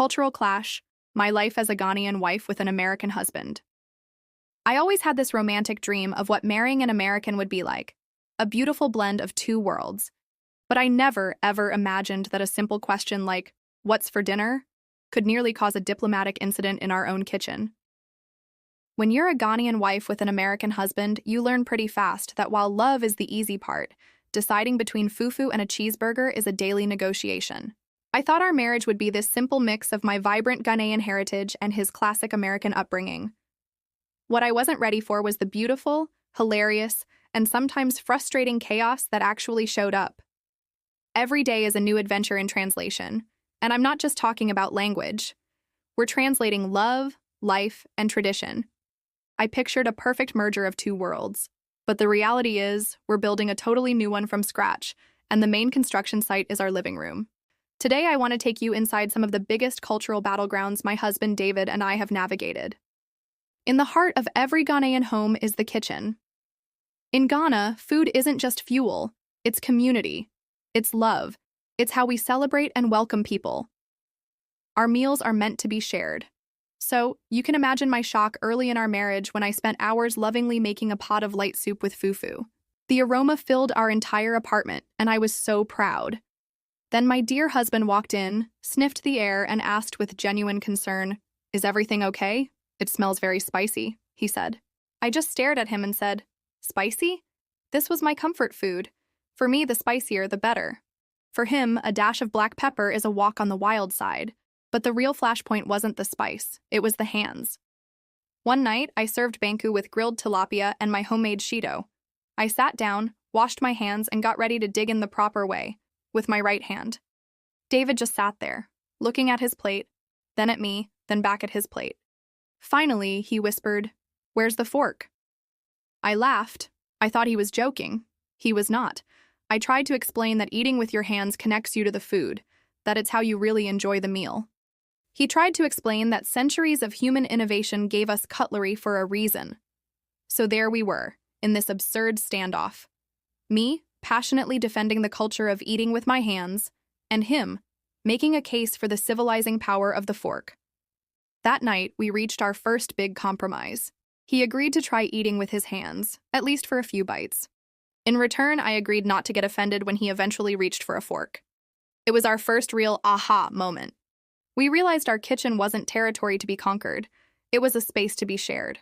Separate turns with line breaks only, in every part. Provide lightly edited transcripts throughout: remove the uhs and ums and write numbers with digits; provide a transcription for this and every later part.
Cultural clash, my life as a Ghanaian wife with an American husband. I always had this romantic dream of what marrying an American would be like, a beautiful blend of two worlds. But I never, ever imagined that a simple question like, "What's for dinner?" could nearly cause a diplomatic incident in our own kitchen. When you're a Ghanaian wife with an American husband, you learn pretty fast that while love is the easy part, deciding between fufu and a cheeseburger is a daily negotiation. I thought our marriage would be this simple mix of my vibrant Ghanaian heritage and his classic American upbringing. What I wasn't ready for was the beautiful, hilarious, and sometimes frustrating chaos that actually showed up. Every day is a new adventure in translation, and I'm not just talking about language. We're translating love, life, and tradition. I pictured a perfect merger of two worlds, but the reality is we're building a totally new one from scratch, and the main construction site is our living room. Today, I want to take you inside some of the biggest cultural battlegrounds my husband David and I have navigated. In the heart of every Ghanaian home is the kitchen. In Ghana, food isn't just fuel, it's community, it's love, it's how we celebrate and welcome people. Our meals are meant to be shared. So, you can imagine my shock early in our marriage when I spent hours lovingly making a pot of light soup with fufu. The aroma filled our entire apartment, and I was so proud. Then my dear husband walked in, sniffed the air, and asked with genuine concern, "Is everything okay? It smells very spicy," he said. I just stared at him and said, "Spicy? This was my comfort food. For me, the spicier, the better." For him, a dash of black pepper is a walk on the wild side. But the real flashpoint wasn't the spice, it was the hands. One night, I served banku with grilled tilapia and my homemade shido. I sat down, washed my hands, and got ready to dig in the proper way, with my right hand. David just sat there, looking at his plate, then at me, then back at his plate. Finally, he whispered, "Where's the fork?" I laughed. I thought he was joking. He was not. I tried to explain that eating with your hands connects you to the food, that it's how you really enjoy the meal. He tried to explain that centuries of human innovation gave us cutlery for a reason. So there we were, in this absurd standoff. Me, passionately defending the culture of eating with my hands, and him, making a case for the civilizing power of the fork. That night, we reached our first big compromise. He agreed to try eating with his hands, at least for a few bites. In return, I agreed not to get offended when he eventually reached for a fork. It was our first real aha moment. We realized our kitchen wasn't territory to be conquered. It was a space to be shared.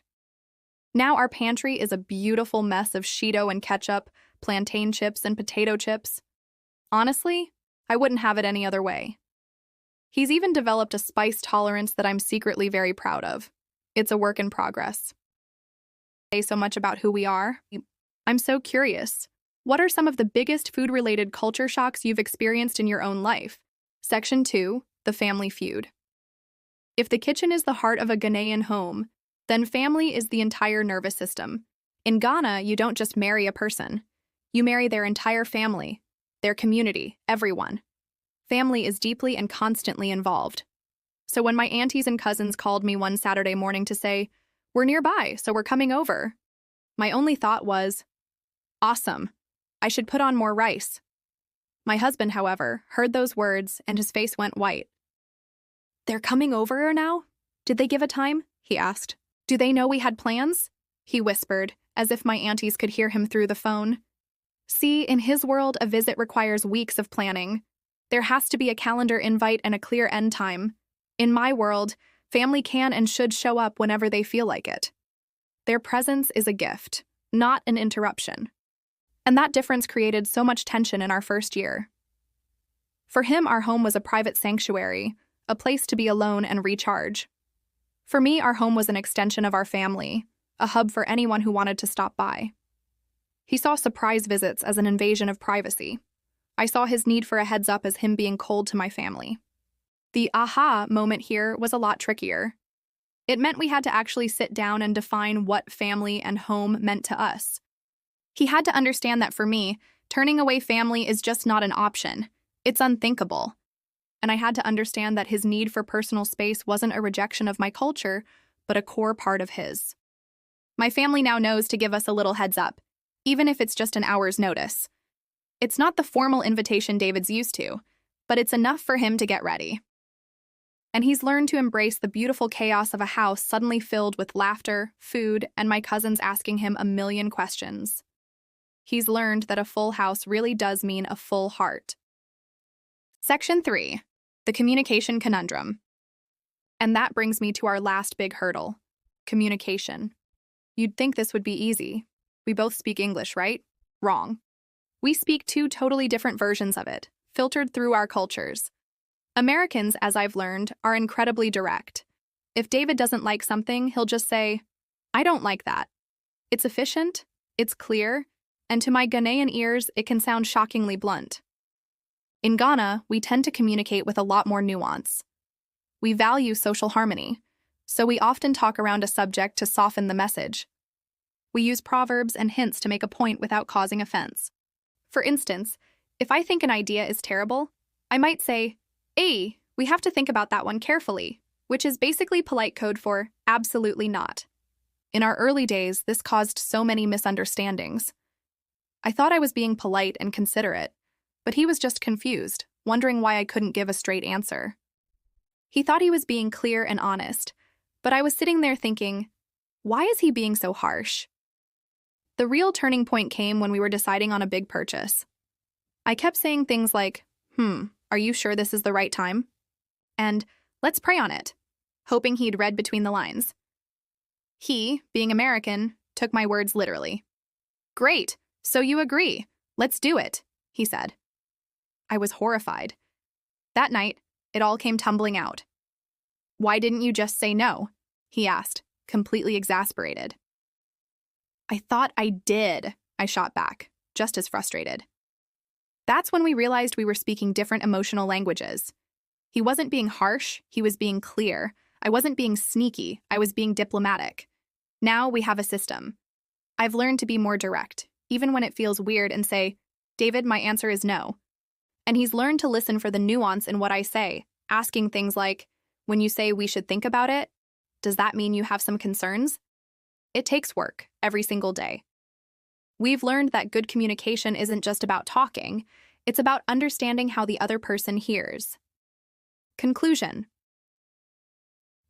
Now our pantry is a beautiful mess of shido and ketchup, plantain chips, and potato chips. Honestly, I wouldn't have it any other way. He's even developed a spice tolerance that I'm secretly very proud of. It's a work in progress. Say so much about who we are. I'm so curious. What are some of the biggest food-related culture shocks you've experienced in your own life? Section 2. The family feud. If the kitchen is the heart of a Ghanaian home, then family is the entire nervous system. In Ghana, you don't just marry a person. You marry their entire family, their community, everyone. Family is deeply and constantly involved. So when my aunties and cousins called me one Saturday morning to say, "We're nearby, so we're coming over," my only thought was, "Awesome. I should put on more rice." My husband, however, heard those words and his face went white. "They're coming over now? Did they give a time?" he asked. "Do they know we had plans?" he whispered, as if my aunties could hear him through the phone. See, in his world, a visit requires weeks of planning. There has to be a calendar invite and a clear end time. In my world, family can and should show up whenever they feel like it. Their presence is a gift, not an interruption. And that difference created so much tension in our first year. For him, our home was a private sanctuary, a place to be alone and recharge. For me, our home was an extension of our family, a hub for anyone who wanted to stop by. He saw surprise visits as an invasion of privacy. I saw his need for a heads up as him being cold to my family. The aha moment here was a lot trickier. It meant we had to actually sit down and define what family and home meant to us. He had to understand that for me, turning away family is just not an option. It's unthinkable. And I had to understand that his need for personal space wasn't a rejection of my culture, but a core part of his. My family now knows to give us a little heads up, even if it's just an hour's notice. It's not the formal invitation David's used to, but it's enough for him to get ready. And he's learned to embrace the beautiful chaos of a house suddenly filled with laughter, food, and my cousins asking him a million questions. He's learned that a full house really does mean a full heart. Section 3. The communication conundrum. And that brings me to our last big hurdle, communication. You'd think this would be easy. We both speak English, right? Wrong. We speak two totally different versions of it, filtered through our cultures. Americans, as I've learned, are incredibly direct. If David doesn't like something, he'll just say, "I don't like that." It's efficient, it's clear, and to my Ghanaian ears, it can sound shockingly blunt. In Ghana, we tend to communicate with a lot more nuance. We value social harmony, so we often talk around a subject to soften the message. We use proverbs and hints to make a point without causing offense. For instance, if I think an idea is terrible, I might say, "Hey, we have to think about that one carefully," which is basically polite code for absolutely not. In our early days, this caused so many misunderstandings. I thought I was being polite and considerate, but he was just confused, wondering why I couldn't give a straight answer. He thought he was being clear and honest, but I was sitting there thinking, why is he being so harsh? The real turning point came when we were deciding on a big purchase. I kept saying things like, "Are you sure this is the right time?" And, "Let's pray on it," hoping he'd read between the lines. He, being American, took my words literally. "Great, so you agree. Let's do it," he said. I was horrified. That night, it all came tumbling out. "Why didn't you just say no?" he asked, completely exasperated. "I thought I did," I shot back, just as frustrated. That's when we realized we were speaking different emotional languages. He wasn't being harsh, he was being clear. I wasn't being sneaky, I was being diplomatic. Now we have a system. I've learned to be more direct, even when it feels weird, and say, "David, my answer is no." And he's learned to listen for the nuance in what I say, asking things like, "When you say we should think about it, does that mean you have some concerns?" It takes work, every single day. We've learned that good communication isn't just about talking, it's about understanding how the other person hears. Conclusion.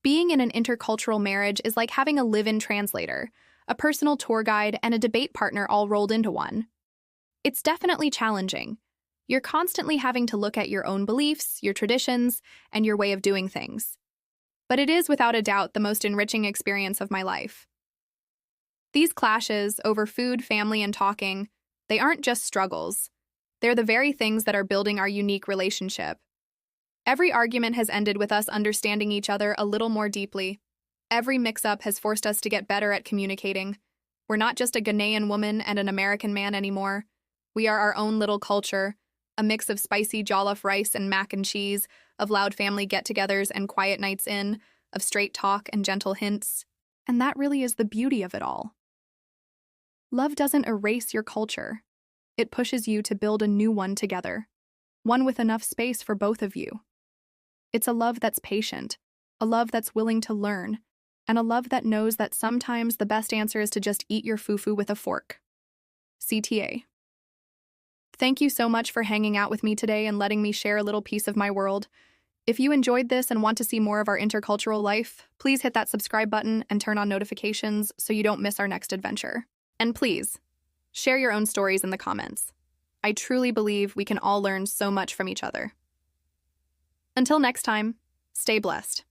Being in an intercultural marriage is like having a live-in translator, a personal tour guide, and a debate partner all rolled into one. It's definitely challenging. You're constantly having to look at your own beliefs, your traditions, and your way of doing things. But it is without a doubt the most enriching experience of my life. These clashes over food, family, and talking, they aren't just struggles. They're the very things that are building our unique relationship. Every argument has ended with us understanding each other a little more deeply. Every mix-up has forced us to get better at communicating. We're not just a Ghanaian woman and an American man anymore. We are our own little culture, a mix of spicy jollof rice and mac and cheese, of loud family get-togethers and quiet nights in, of straight talk and gentle hints. And that really is the beauty of it all. Love doesn't erase your culture. It pushes you to build a new one together, one with enough space for both of you. It's a love that's patient, a love that's willing to learn, and a love that knows that sometimes the best answer is to just eat your fufu with a fork. CTA. Thank you so much for hanging out with me today and letting me share a little piece of my world. If you enjoyed this and want to see more of our intercultural life, please hit that subscribe button and turn on notifications so you don't miss our next adventure. And please, share your own stories in the comments. I truly believe we can all learn so much from each other. Until next time, stay blessed.